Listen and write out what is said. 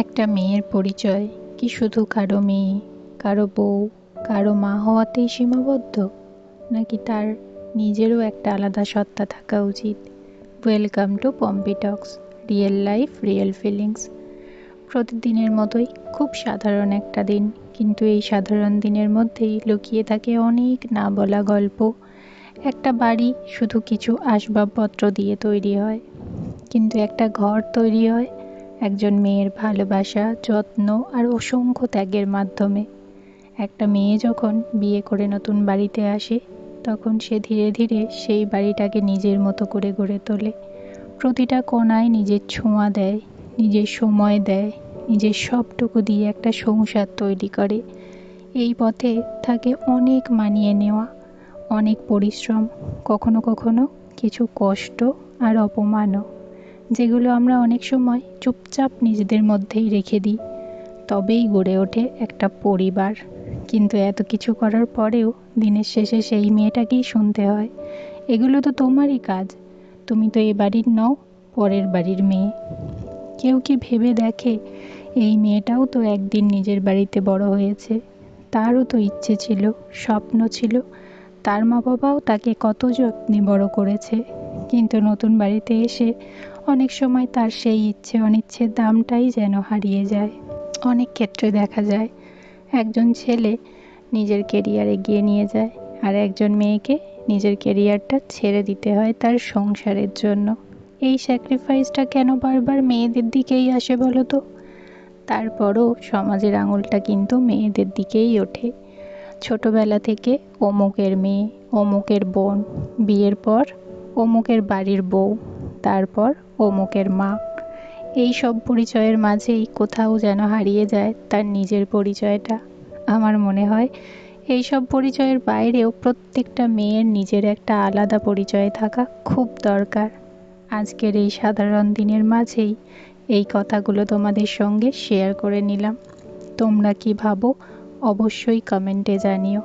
একটা মেয়ের পরিচয় কি শুধু কারো মেয়ে, কারো বউ, কারো মা হওয়াতেই সীমাবদ্ধ, নাকি তার নিজেরও একটা আলাদা সত্তা থাকা উচিত? Welcome to Pompi Tux, real life real feelings. প্রতিদিনের মতোই খুব সাধারণ একটা দিন, কিন্তু এই সাধারণ দিনের মধ্যেই লুকিয়ে থাকে অনেক না বলা গল্প। একটা বাড়ি শুধু কিছু আসবাবপত্র দিয়ে তৈরি হয়, কিন্তু একটা ঘর তৈরি হয় একজন মেয়ের ভালোবাসা, যত্ন আর অসংখ্য ত্যাগের মাধ্যমে। একটা মেয়ে যখন বিয়ে করে নতুন বাড়িতে আসে, তখন সে ধীরে ধীরে সেই বাড়িটাকে নিজের মতো করে গড়ে তোলে। প্রতিটা কোণায় নিজের ছোঁয়া দেয়, নিজের সময় দেয়, নিজের সবটুকু দিয়ে একটা সংসার তৈরি করে। এই পথে থাকে অনেক মানিয়ে নেওয়া, অনেক পরিশ্রম, কখনো কখনো কিছু কষ্ট আর অপমানও, যেগুলো আমরা অনেক সময় চুপচাপ নিজেদের মধ্যেই রেখে দিই। তবেই গড়ে ওঠে একটা পরিবার। কিন্তু এত কিছু করার পরেও দিনের শেষে সেই মেয়েটাকেই শুনতে হয়, এগুলো তো তোমারই কাজ, তুমি তো এ বাড়ির নও, পরের বাড়ির মেয়ে। কেউ কি ভেবে দেখে এই মেয়েটাও তো একদিন নিজের বাড়িতে বড় হয়েছে, তারও তো ইচ্ছে ছিল, স্বপ্ন ছিল, তার মা বাবাও তাকে কত যত্নে বড় করেছে। কিন্তু নতুন বাড়িতে এসে অনেক সময় তার সেই ইচ্ছে অনিচ্ছের দামটাই যেন হারিয়ে যায়। অনেক ক্ষেত্রে দেখা যায় একজন ছেলে নিজের কেরিয়ার এগিয়ে নিয়ে যায়, আর একজন মেয়েকে নিজের কেরিয়ারটা ছেড়ে দিতে হয় তার সংসারের জন্য। এই স্যাক্রিফাইসটা কেন বারবার মেয়েদের দিকেই আসে বলো তো? তারপরও সমাজের আঙুলটা কিন্তু মেয়েদের দিকেই ওঠে। ছোটবেলা থেকে অমুকের মেয়ে, অমুকের বোন, বিয়ের পর অমুকের বাড়ির বউ, তারপর অমুকের মা। এই সব পরিচয়ের মাঝেই কোথাও যেন হারিয়ে যায় তার নিজের পরিচয়টা। আমার মনে হয় এই সব পরিচয়ের বাইরেও প্রত্যেকটা মেয়ের নিজের একটা আলাদা পরিচয় থাকা খুব দরকার। আজকের এই সাধারণ দিনের মাঝেই এই কথাগুলো তোমাদের সঙ্গে শেয়ার করে নিলাম। তোমরা কি ভাবো অবশ্যই কমেন্টে জানিও।